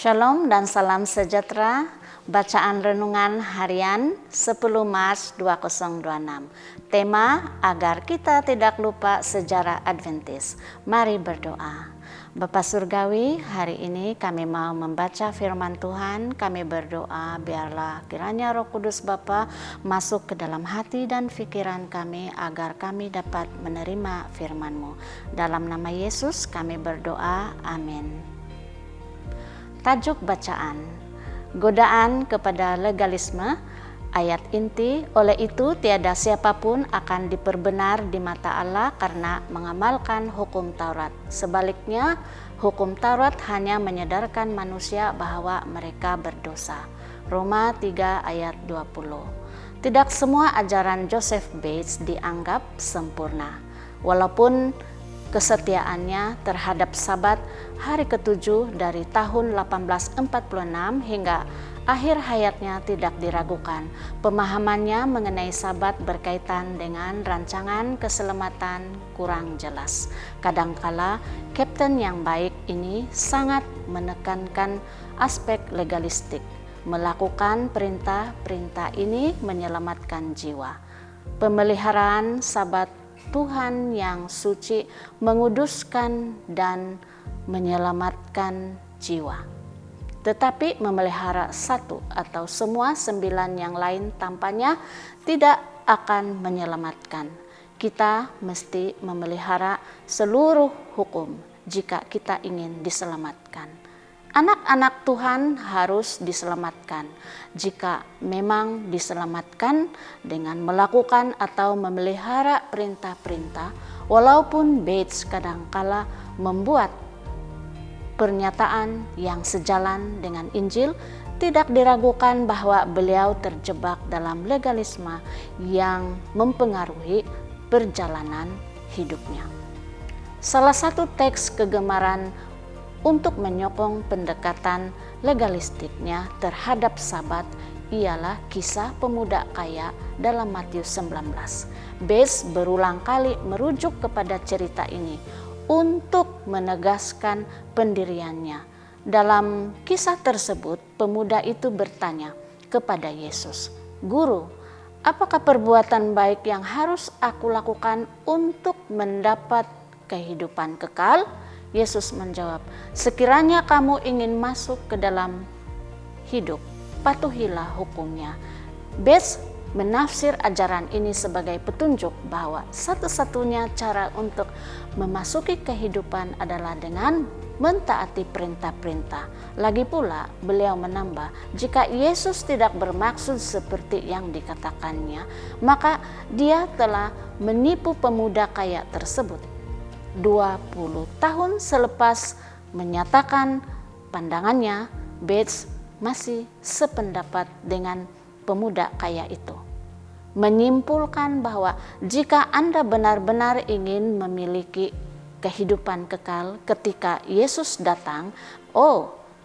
Shalom dan salam sejahtera. Bacaan renungan harian 10 Maret 2026. Tema agar kita tidak lupa sejarah Adventis. Mari berdoa. Bapa Surgawi, hari ini kami mau membaca firman Tuhan. Kami berdoa biarlah kiranya Roh Kudus Bapa masuk ke dalam hati dan pikiran kami agar kami dapat menerima firman-Mu. Dalam nama Yesus kami berdoa. Amin. Tajuk bacaan, godaan kepada legalisme, ayat inti, oleh itu tiada siapapun akan diperbenar di mata Allah karena mengamalkan hukum Taurat. Sebaliknya, hukum Taurat hanya menyadarkan manusia bahwa mereka berdosa. Roma 3 ayat 20. Tidak semua ajaran Joseph Bates dianggap sempurna. Walaupun kesetiaannya terhadap Sabat hari ke-7 dari tahun 1846 hingga akhir hayatnya tidak diragukan. Pemahamannya mengenai Sabat berkaitan dengan rancangan keselamatan kurang jelas. Kadangkala kapten yang baik ini sangat menekankan aspek legalistik. Melakukan perintah-perintah ini menyelamatkan jiwa. Pemeliharaan Sabat Tuhan yang suci menguduskan dan menyelamatkan jiwa. Tetapi memelihara satu atau semua 9 yang lain tampaknya tidak akan menyelamatkan. Kita mesti memelihara seluruh hukum jika kita ingin diselamatkan. Anak-anak Tuhan harus diselamatkan. Jika memang diselamatkan dengan melakukan atau memelihara perintah-perintah, walaupun Bates kadangkala membuat pernyataan yang sejalan dengan Injil, tidak diragukan bahwa beliau terjebak dalam legalisme yang mempengaruhi perjalanan hidupnya. Salah satu teks kegemaran untuk menyokong pendekatan legalistiknya terhadap Sabat ialah kisah pemuda kaya dalam Matius 19. Bates berulang kali merujuk kepada cerita ini untuk menegaskan pendiriannya. Dalam kisah tersebut, pemuda itu bertanya kepada Yesus, "Guru, apakah perbuatan baik yang harus aku lakukan untuk mendapat kehidupan kekal?" Yesus menjawab, "Sekiranya kamu ingin masuk ke dalam hidup, patuhilah hukumnya." Bates menafsir ajaran ini sebagai petunjuk bahwa satu-satunya cara untuk memasuki kehidupan adalah dengan mentaati perintah-perintah. Lagi pula, beliau menambah, jika Yesus tidak bermaksud seperti yang dikatakannya, maka dia telah menipu pemuda kaya tersebut. 20 tahun selepas menyatakan pandangannya, Bates masih sependapat dengan pemuda kaya itu. Menyimpulkan bahwa jika Anda benar-benar ingin memiliki kehidupan kekal ketika Yesus datang,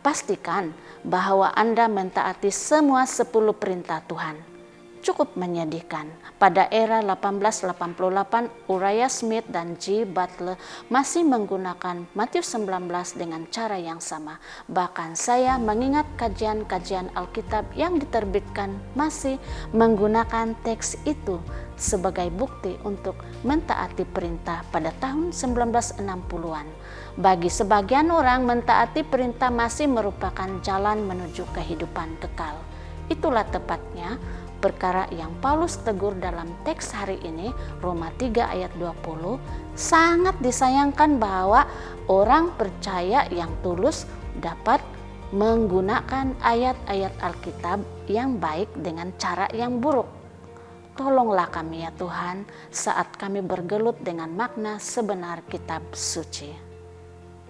pastikan bahwa Anda mentaati semua 10 perintah Tuhan. Cukup menyedihkan, pada era 1888 Uriah Smith dan G. Butler masih menggunakan Matius 19 dengan cara yang sama. Bahkan saya mengingat kajian-kajian Alkitab yang diterbitkan masih menggunakan teks itu sebagai bukti untuk mentaati perintah pada tahun 1960-an. Bagi sebagian orang, mentaati perintah masih merupakan jalan menuju kehidupan kekal. Itulah tepatnya perkara yang Paulus tegur dalam teks hari ini, Roma 3 ayat 20. Sangat disayangkan bahwa orang percaya yang tulus dapat menggunakan ayat-ayat Alkitab yang baik dengan cara yang buruk. Tolonglah kami ya Tuhan saat kami bergelut dengan makna sebenar kitab suci.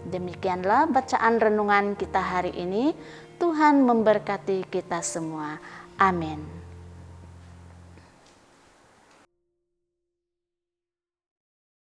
Demikianlah bacaan renungan kita hari ini. Tuhan memberkati kita semua. Amin.